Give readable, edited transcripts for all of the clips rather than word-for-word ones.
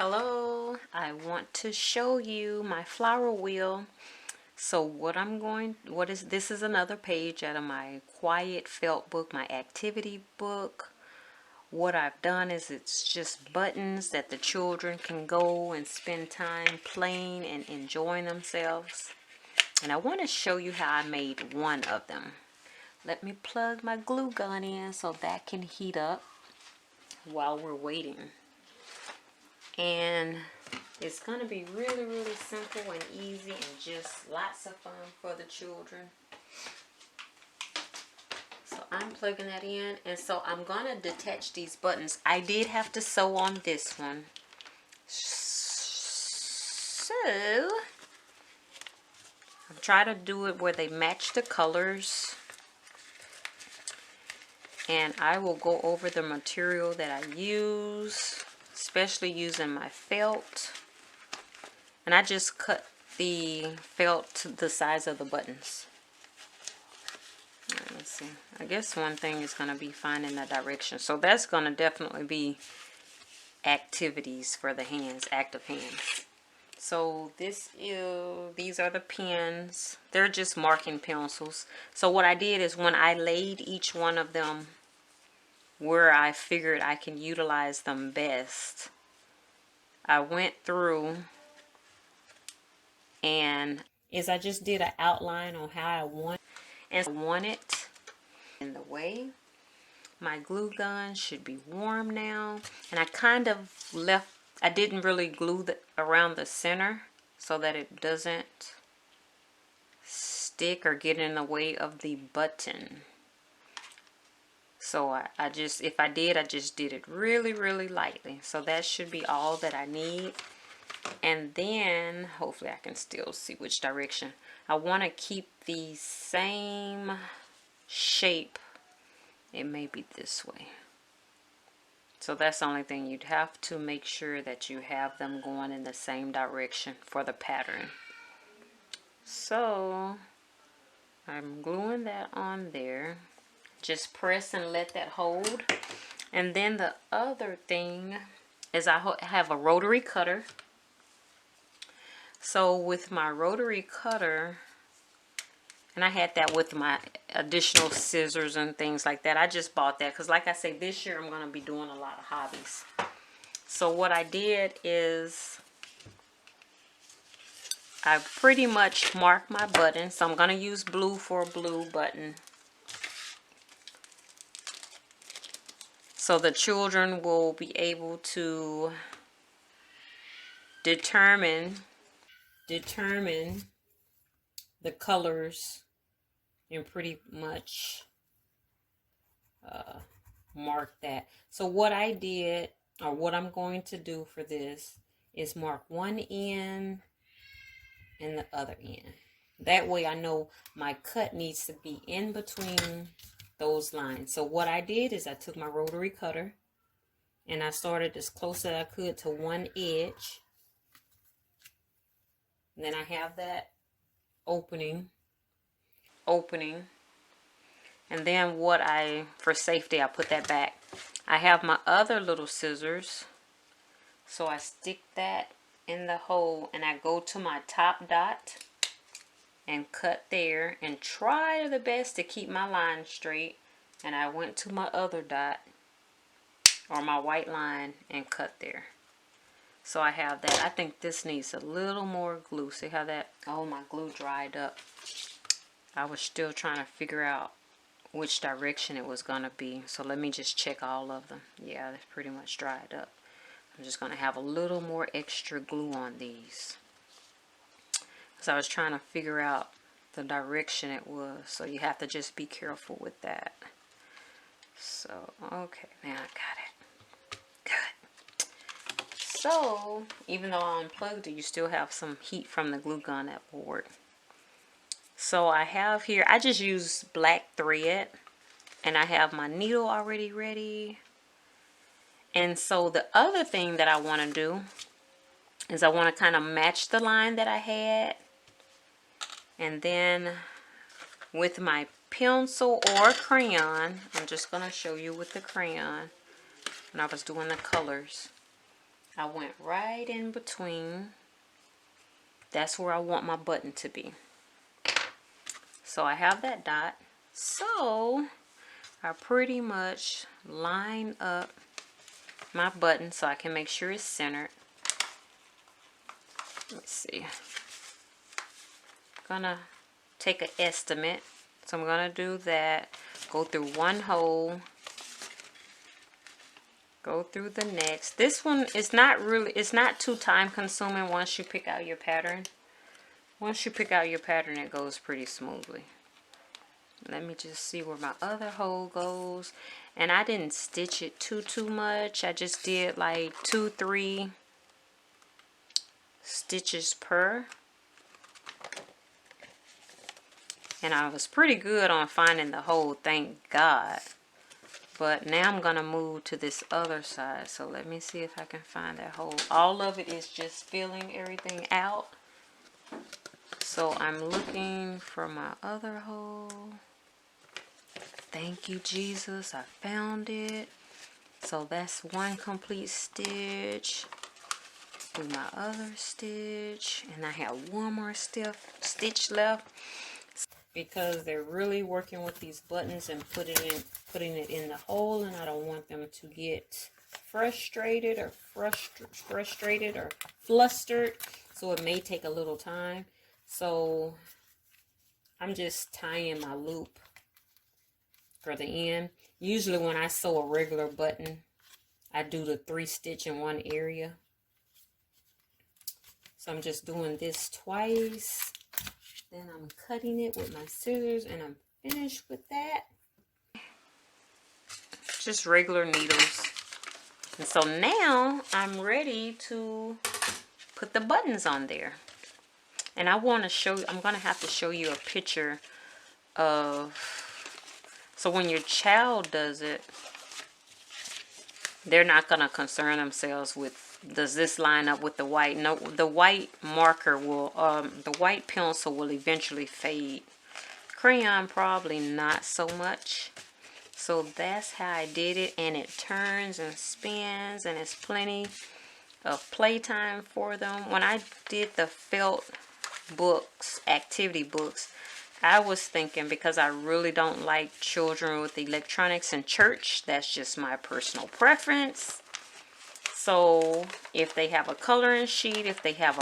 Hello, I want to show you my flower wheel. So this is another page out of my quiet felt book, my activity book. What I've done is it's just buttons that the children can go and spend time playing and enjoying themselves. And I want to show you how I made one of them. Let me plug my glue gun in so that can heat up while we're waiting. And it's going to be really, really simple and easy and just lots of fun for the children. So I'm plugging that in. And so I'm going to detach these buttons. I did have to sew on this one. So I'm trying to do it where they match the colors. And I will go over the material that I use, especially using my felt. And I just cut the felt to the size of the buttons. Right, let's see. I guess one thing is going to be finding the direction. So that's going to definitely be activities for the hands, active hands. So these are the pens. They're just marking pencils. So what I did is when I laid each one of them where I figured I can utilize them best, I went through and I just did an outline on how I want it in the way. My glue gun should be warm now, and I kind of I didn't really glue around the center so that it doesn't stick or get in the way of the button. So I just did it really, really lightly. So that should be all that I need. And then hopefully I can still see which direction. I want to keep the same shape. It may be this way. So that's the only thing. You'd have to make sure that you have them going in the same direction for the pattern. So I'm gluing that on there. Just press and let that hold. And then the other thing is I have a rotary cutter. So with my rotary cutter, and I had that with my additional scissors and things like that. I just bought that because, like I say, this year I'm going to be doing a lot of hobbies. So what I did is I pretty much marked my button. So I'm going to use blue for a blue button. So the children will be able to determine the colors and pretty much mark that. So what I did, or what I'm going to do for this, is mark one end and the other end. That way I know my cut needs to be in between those lines. So what I did is I took my rotary cutter and I started as close as I could to one edge. And then I have that opening. And then for safety, I put that back. I have my other little scissors. So I stick that in the hole and I go to my top dot and cut there and try the best to keep my line straight. And I went to my other dot, or my white line, and cut there. So I have that. I think this needs a little more glue. See how that, oh, my glue dried up. I was still trying to figure out which direction it was going to be. So let me just check all of them. Yeah, that's pretty much dried up. I'm just going to have a little more extra glue on these. So I was trying to figure out the direction it was. So you have to just be careful with that. So, okay, now I got it. Good. So, even though I unplugged it, you still have some heat from the glue gun that will work. So I have here, I just use black thread. And I have my needle already ready. And so the other thing that I want to do is I want to kind of match the line that I had. And then with my pencil or crayon, I'm just going to show you with the crayon when I was doing the colors. I went right in between. That's where I want my button to be. So I have that dot. So I pretty much line up my button so I can make sure it's centered. Let's see. Gonna take an estimate. So I'm gonna do that. Go through one hole. Go through the next. This one is not really, it's not too time consuming once you pick out your pattern. Once you pick out your pattern, it goes pretty smoothly. Let me just see where my other hole goes. And I didn't stitch it too much. I just did like 2-3 stitches per. And I was pretty good on finding the hole, thank God. But now I'm going to move to this other side. So let me see if I can find that hole. All of it is just filling everything out. So I'm looking for my other hole. Thank you, Jesus. I found it. So that's one complete stitch. Do my other stitch. And I have one more stitch left. Because they're really working with these buttons and putting it in the hole, and I don't want them to get frustrated or flustered, so it may take a little time. So I'm just tying my loop for the end. Usually when I sew a regular button, I do the 3 stitch in one area. So I'm just doing this twice. Then I'm cutting it with my scissors, and I'm finished with that. Just regular needles. And so now I'm ready to put the buttons on there. And I want to show you, I'm going to have to show you a picture of, so when your child does it, they're not going to concern themselves with, does this line up with the white? No, the white marker will, the white pencil will eventually fade. Crayon probably not so much. So that's how I did it, and it turns and spins, and it's plenty of playtime for them. When I did the felt books, activity books, I was thinking, because I really don't like children with electronics in church, that's just my personal preference. So if they have a coloring sheet, if they have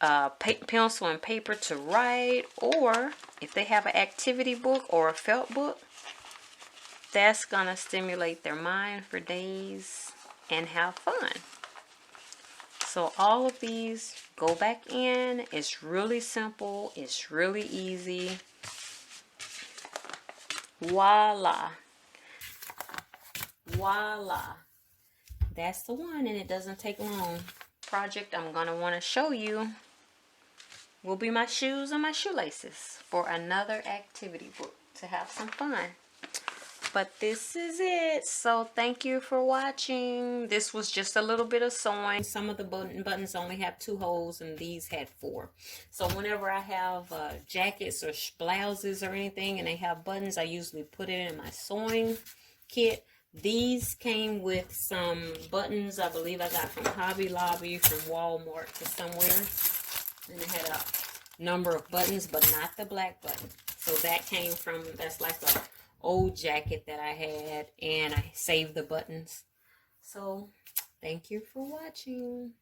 a pencil and paper to write, or if they have an activity book or a felt book, that's going to stimulate their mind for days and have fun. So all of these go back in. It's really simple. It's really easy. Voila. Voila. That's the one, and it doesn't take long. Project I'm going to want to show you will be my shoes and my shoelaces for another activity book to have some fun. But this is it. So thank you for watching. This was just a little bit of sewing. Some of the buttons only have 2 holes, and these had 4. So whenever I have jackets or blouses or anything and they have buttons, I usually put it in my sewing kit. These came with some buttons I believe I got from Hobby Lobby, from Walmart to somewhere. And it had a number of buttons, but not the black button. So that came from, that's like a old jacket that I had, and I saved the buttons. So thank you for watching.